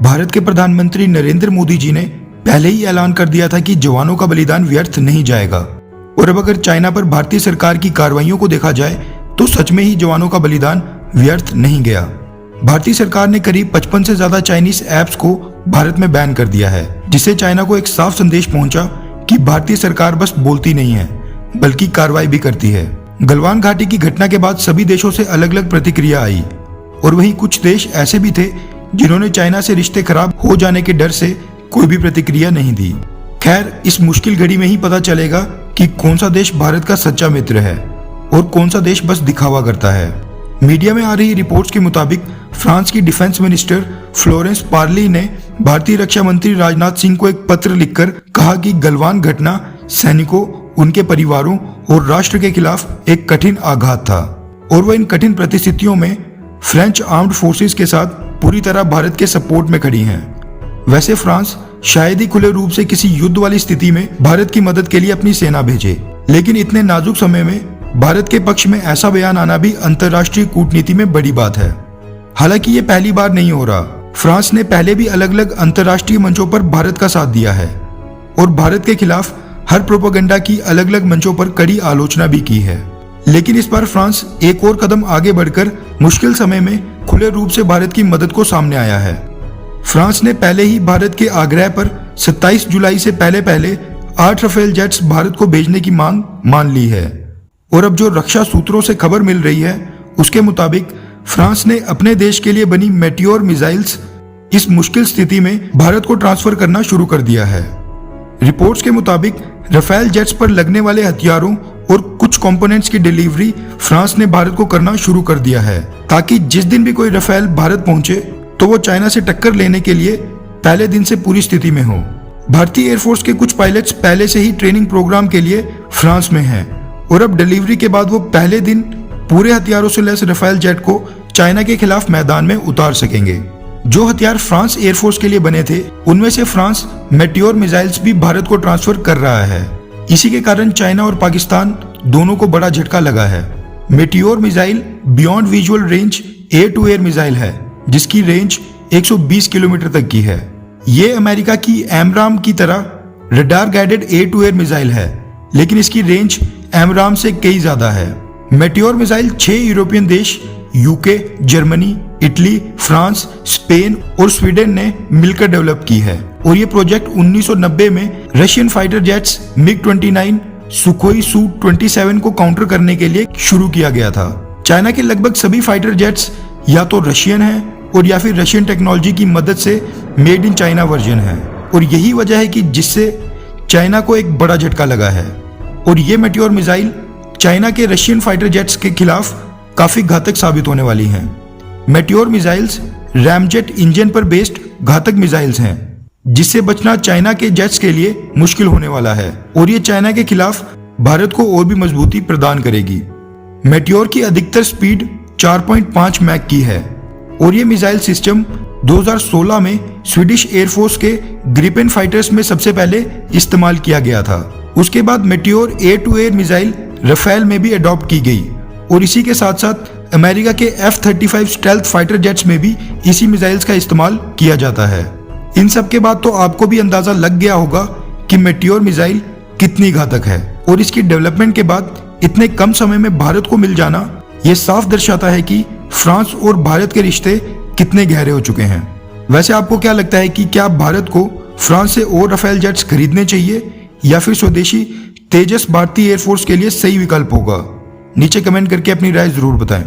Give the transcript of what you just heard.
भारत के प्रधानमंत्री नरेंद्र मोदी जी ने पहले ही ऐलान कर दिया था कि जवानों का बलिदान व्यर्थ नहीं जाएगा। और अब अगर चाइना पर भारतीय सरकार की कार्रवाइयों को देखा जाए तो सच में ही जवानों का बलिदान व्यर्थ नहीं गया। भारतीय सरकार ने करीब 55 से ज्यादा चाइनीज ऐप्स को भारत में बैन कर दिया है, जिससे चाइना को एक साफ संदेश पहुंचा कि भारतीय सरकार बस बोलती नहीं है बल्कि कार्रवाई भी करती है। गलवान घाटी की घटना के बाद सभी देशों से अलग अलग प्रतिक्रिया आई और वहीं कुछ देश ऐसे भी थे जिन्होंने चाइना से रिश्ते खराब हो जाने के डर से कोई भी प्रतिक्रिया नहीं दी। खैर, इस मुश्किल घड़ी में ही पता चलेगा कि कौन सा देश भारत का सच्चा मित्र है और कौन सा देश बस दिखावा करता है। मीडिया में आ रही रिपोर्ट्स के मुताबिक फ्रांस की डिफेंस मिनिस्टर फ्लोरेंस पार्ली ने भारतीय रक्षा मंत्री राजनाथ सिंह को एक पत्र लिखकर कहा कि गलवान घटना सैनिकों, उनके परिवारों और राष्ट्र के खिलाफ एक कठिन आघात था और वह इन कठिन परिस्थितियों में फ्रेंच आर्म्ड फोर्सेस के साथ पूरी तरह भारत के सपोर्ट में खड़ी हैं। वैसे फ्रांस शायद ही खुले रूप से किसी युद्ध वाली स्थिति में भारत की मदद के लिए अपनी सेना भेजे, लेकिन इतने नाजुक समय में भारत के पक्ष में ऐसा बयान आना भी अंतर्राष्ट्रीय कूटनीति में बड़ी बात है। हालांकि ये पहली बार नहीं हो रहा। फ्रांस ने पहले भी अलग अलग अंतर्राष्ट्रीय मंचों पर भारत का साथ दिया है और भारत के खिलाफ हर प्रोपेगेंडा की अलग अलग मंचों पर कड़ी आलोचना भी की है। लेकिन इस बार फ्रांस एक और कदम आगे बढ़कर मुश्किल समय में खुले रूप से भारत की मदद को सामने आया है। फ्रांस ने पहले ही भारत के आग्रह पर 27 जुलाई से पहले 8 राफेल जेट्स भारत को भेजने की मांग मान ली है। और अब जो रक्षा सूत्रों से खबर मिल रही है उसके मुताबिक फ्रांस ने अपने देश के लिए बनी मेटियोर मिसाइल्स इस मुश्किल स्थिति में भारत को ट्रांसफर करना शुरू कर दिया है। रिपोर्ट्स के मुताबिक राफेल जेट्स पर लगने वाले हथियारों और कुछ कंपोनेंट्स की डिलीवरी फ्रांस ने भारत को करना शुरू कर दिया है, ताकि जिस दिन भी कोई राफेल भारत पहुंचे तो वो चाइना से टक्कर लेने के लिए पहले दिन से पूरी स्थिति में हो। भारतीय एयरफोर्स के कुछ पायलट्स पहले से ही ट्रेनिंग प्रोग्राम के लिए फ्रांस में हैं और अब डिलीवरी के बाद वो पहले दिन पूरे हथियारों से लैस राफेल जेट को चाइना के खिलाफ मैदान में उतार सकेंगे। जो हथियार फ्रांस एयरफोर्स के लिए बने थे उनमें से फ्रांस मेटियोर मिसाइल्स भी भारत को ट्रांसफर कर रहा है। इसी के कारण चाइना और पाकिस्तान दोनों को बड़ा झटका लगा है। Meteor missile beyond visual range air to air missile है, जिसकी रेंज 120 किलोमीटर तक की है। ये अमेरिका की एमराम की तरह radar guided air to air missile है, लेकिन इसकी रेंज एमराम से कई ज्यादा है। मेटियोर मिसाइल 6 यूरोपियन देश UK, Germany, Italy, France, Spain और स्वीडन ने मिलकर डेवलप की है और ये प्रोजेक्ट 1990 में रशियन फाइटर जेट्स मिग-29, सुखोई सू-27 को काउंटर करने के लिए शुरू किया गया था। चाइना के लगभग सभी फाइटर जेट्स या तो रशियन हैं और या फिर रशियन टेक्नोलॉजी की मदद से मेड इन चाइना वर्जन है और यही वजह है कि जिससे चाइना को एक बड़ा झटका लगा है। और ये मेटियोर मिसाइल चाइना के रशियन फाइटर जेट्स के खिलाफ काफी घातक साबित होने वाली हैं। मेटियोर मिसाइल्स रैमजेट इंजन पर बेस्ड घातक मिसाइल्स हैं, जिससे बचना चाइना के जेट्स के लिए मुश्किल होने वाला है और ये चाइना के खिलाफ भारत को और भी मजबूती प्रदान करेगी। मेटियोर की अधिकतर स्पीड 4.5 मैक की है और ये मिसाइल सिस्टम 2016 में स्वीडिश एयरफोर्स के ग्रिपेन फाइटर्स में सबसे पहले इस्तेमाल किया गया था। उसके बाद Meteor air to air missile Rafale में भी अडॉप्ट की गई और इसी के साथ साथ अमेरिका के F-35 स्टेल्थ फाइटर जेट्स में भी इसी मिसाइल्स का इस्तेमाल किया जाता है। इन सब के बाद तो आपको भी अंदाजा लग गया होगा कि मेटियोर मिसाइल कितनी घातक है और इसकी डेवलपमेंट के बाद इतने कम समय में भारत को मिल जाना ये साफ दर्शाता है कि फ्रांस और भारत के रिश्ते कितने गहरे हो चुके हैं। वैसे आपको क्या लगता है कि क्या भारत को फ्रांस से और राफेल जेट्स खरीदने चाहिए या फिर स्वदेशी तेजस भारतीय एयरफोर्स के लिए सही विकल्प होगा? नीचे कमेंट करके अपनी राय जरूर बताएं।